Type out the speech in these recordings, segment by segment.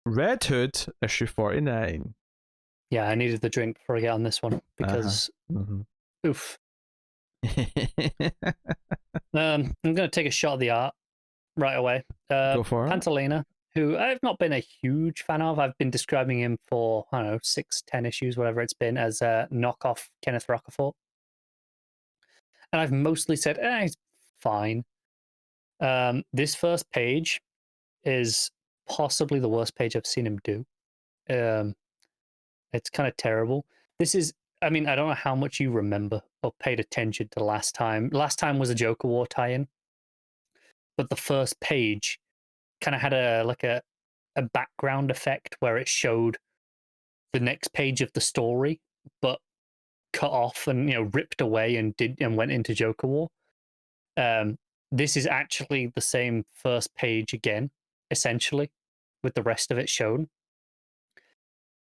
Red Hood, issue 49. Yeah, I needed the drink before I get on this one because, oof. I'm going to take a shot of the art right away. Go for it. Pantalena, who I've not been a huge fan of. I've been describing him for, I don't know, 6-10 issues, whatever it's been, as a knockoff Kenneth Rocafort. And I've mostly said, he's fine. This first page is possibly the worst page I've seen him do. It's kind of terrible. This is, I mean, I don't know how much you remember or paid attention to last time. Last time was a Joker War tie-in, but the first page kind of had a background effect where it showed the next page of the story, but cut off and ripped away and went into Joker War. This is actually the same first page again, essentially, with the rest of it shown,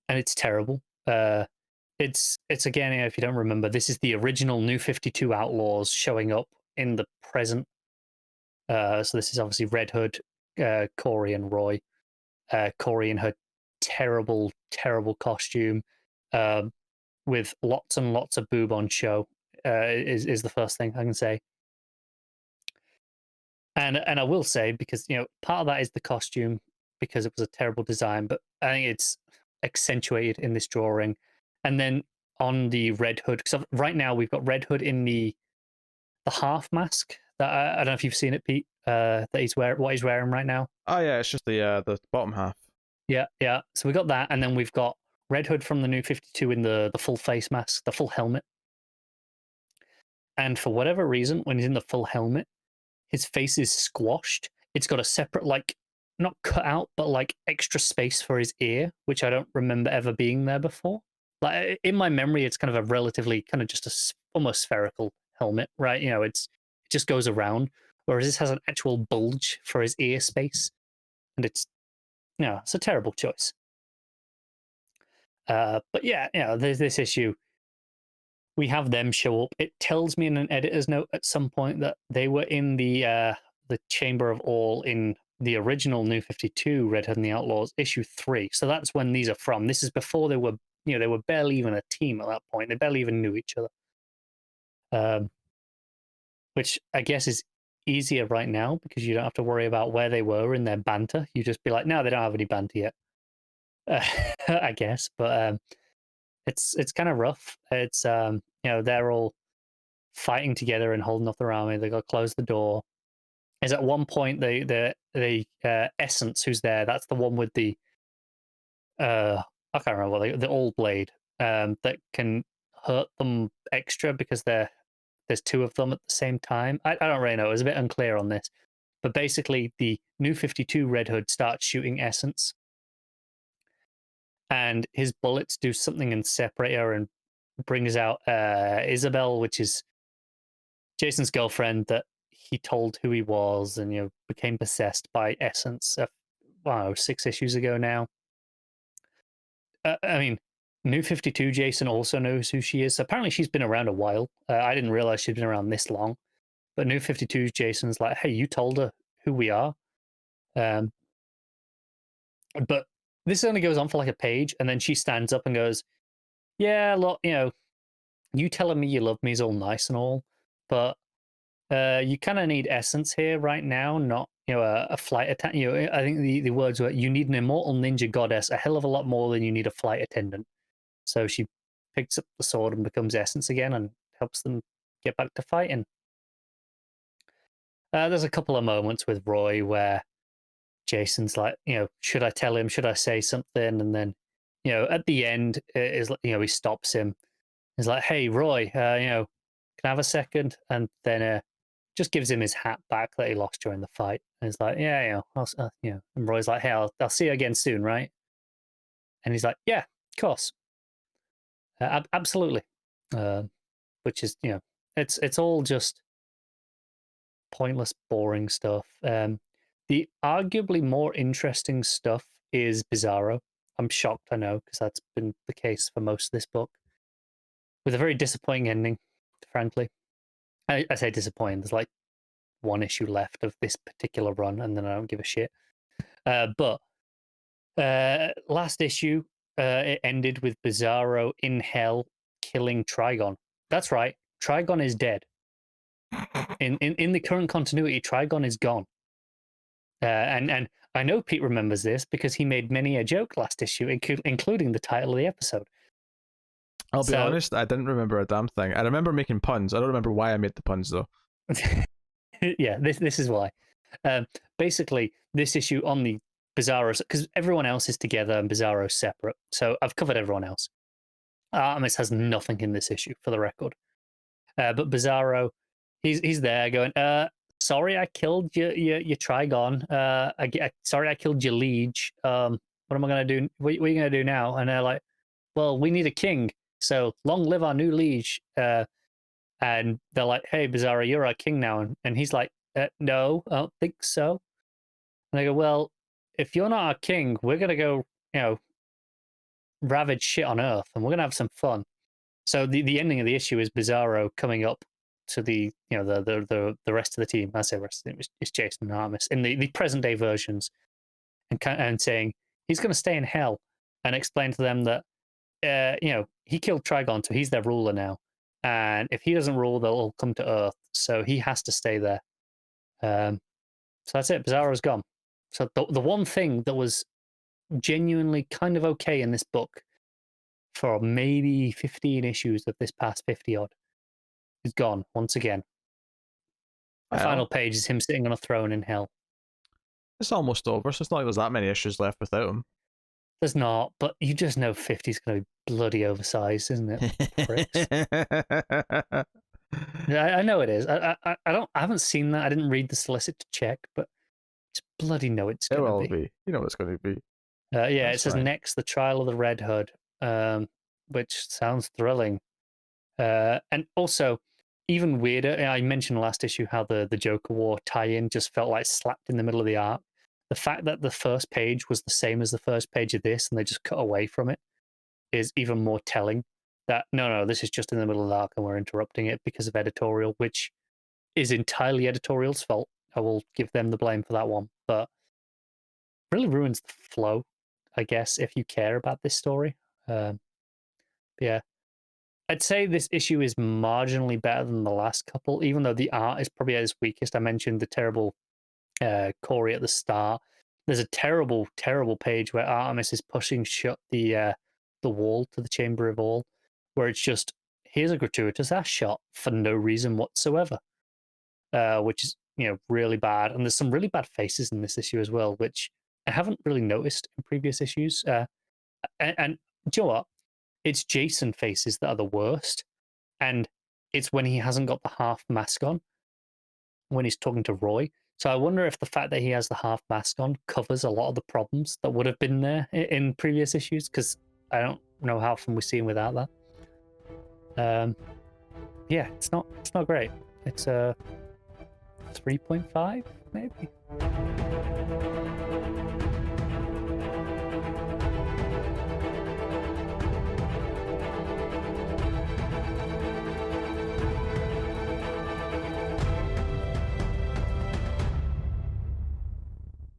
and it's terrible. It's again, if you don't remember, this is the original New 52 Outlaws showing up in the present. So this is obviously Red Hood, Corey and Roy. Corey in her terrible, terrible costume, with lots and lots of boob on show, is the first thing I can say. And I will say, because part of that is the costume, because it was a terrible design, but I think it's accentuated in this drawing. And then on the Red Hood, because right now we've got Red Hood in the half mask that I don't know if you've seen it, Pete. That he's what he's wearing right now. Oh yeah, it's just the bottom half. Yeah. So we got that, and then we've got Red Hood from the New 52 in the full face mask, the full helmet. And for whatever reason, when he's in the full helmet, his face is squashed. It's got a separate, not cut out, but extra space for his ear, which I don't remember ever being there before. Like in my memory, it's kind of a relatively kind of just almost spherical helmet, right? It just goes around, whereas this has an actual bulge for his ear space, and it's a terrible choice. But yeah, there's this issue. We have them show up. It tells me in an editor's note at some point that they were in the Chamber of All in the original New 52 Red Hood and the Outlaws issue 3. So that's when these are from. This is before they were they were barely even a team at that point. They barely even knew each other. Which I guess is easier right now because you don't have to worry about where they were in their banter. You just be like, no, they don't have any banter yet. I guess, but it's kind of rough. It's they're all fighting together and holding up their army. They got to close the door. Is at one point the Essence who's there. That's the one with the I can't remember what the All Blade that can hurt them extra because there's two of them at the same time. I don't really know. It was a bit unclear on this, but basically the New 52 Red Hood starts shooting Essence, and his bullets do something and separate her and brings out Isabel, which is Jason's girlfriend that he told who he was and became possessed by Essence 6 issues ago now. I mean, New 52 Jason also knows who she is. So apparently she's been around a while. I didn't realize she'd been around this long. But New 52 Jason's like, hey, you told her who we are. But this only goes on for a page, and then she stands up and goes, yeah, look, you telling me you love me is all nice and all, but you kind of need Essence here right now, not a flight attendant. I think the words were, you need an immortal ninja goddess a hell of a lot more than you need a flight attendant. So she picks up the sword and becomes Essence again and helps them get back to fighting. There's a couple of moments with Roy where Jason's like, should I tell him? Should I say something? And then, at the end, he stops him. He's like, hey, Roy, can I have a second? And then just gives him his hat back that he lost during the fight. And he's like, yeah, and Roy's like, hey, I'll see you again soon, right? And he's like, yeah, of course. Absolutely. Which is, it's all just pointless, boring stuff. The arguably more interesting stuff is Bizarro. I'm shocked, I know, because that's been the case for most of this book. With a very disappointing ending, frankly. I say disappointing. There's 1 issue left of this particular run, and then I don't give a shit. But Last issue, it ended with Bizarro in hell killing Trigon. That's right, Trigon is dead. In the current continuity, Trigon is gone. And I know Pete remembers this because he made many a joke last issue, including the title of the episode. I'll be honest, I didn't remember a damn thing. I remember making puns. I don't remember why I made the puns, though. Yeah, this is why. Basically, this issue on the Bizarro, because everyone else is together and Bizarro's separate. So I've covered everyone else. Artemis has nothing in this issue, for the record. But Bizarro, he's there going, sorry, I killed your Trigon. Sorry, I killed your liege. What am I going to do? What are you going to do now? And they're like, well, we need a king. So long live our new liege. And they're like, hey, Bizarro, you're our king now. And he's like, no, I don't think so. And they go, well, if you're not our king, we're going to go, ravage shit on Earth and we're going to have some fun. So the ending of the issue is Bizarro coming up to the rest of the team. I say rest of the team, it's Jason and Artemis in the present day versions, and saying he's going to stay in hell and explain to them that he killed Trigon, so he's their ruler now, and if he doesn't rule, they'll all come to Earth. So he has to stay there. So that's it. Bizarro's gone. So the one thing that was genuinely kind of okay in this book for maybe 15 issues of this past 50 odd is gone once again. The final page is him sitting on a throne in hell. It's almost over, so it's not like there's that many issues left without him. There's not, but you just know 50 is going to be bloody oversized, isn't it? Pricks. Yeah, I know it is. I haven't seen that. I didn't read the solicit to check, but it's bloody know it's going to be. You know what it's going to be. Yeah, it says next, the trial of the Red Hood, which sounds thrilling. And also, even weirder, I mentioned last issue how the Joker War tie-in just felt like slapped in the middle of the arc. The fact that the first page was the same as the first page of this and they just cut away from it is even more telling that, no, this is just in the middle of the arc and we're interrupting it because of editorial, which is entirely editorial's fault. I will give them the blame for that one. But really ruins the flow, I guess, if you care about this story. Yeah. I'd say this issue is marginally better than the last couple, even though the art is probably at its weakest. I mentioned the terrible Corey at the start. There's a terrible, terrible page where Artemis is pushing shut the wall to the Chamber of All, where it's just, here's a gratuitous ass shot for no reason whatsoever, which is, really bad. And there's some really bad faces in this issue as well, which I haven't really noticed in previous issues. And do you know what? It's Jason faces that are the worst. And it's when he hasn't got the half mask on, when he's talking to Roy. So I wonder if the fact that he has the half mask on covers a lot of the problems that would have been there in previous issues, because I don't know how often we see him without that. Yeah, it's not great. It's a 3.5 maybe.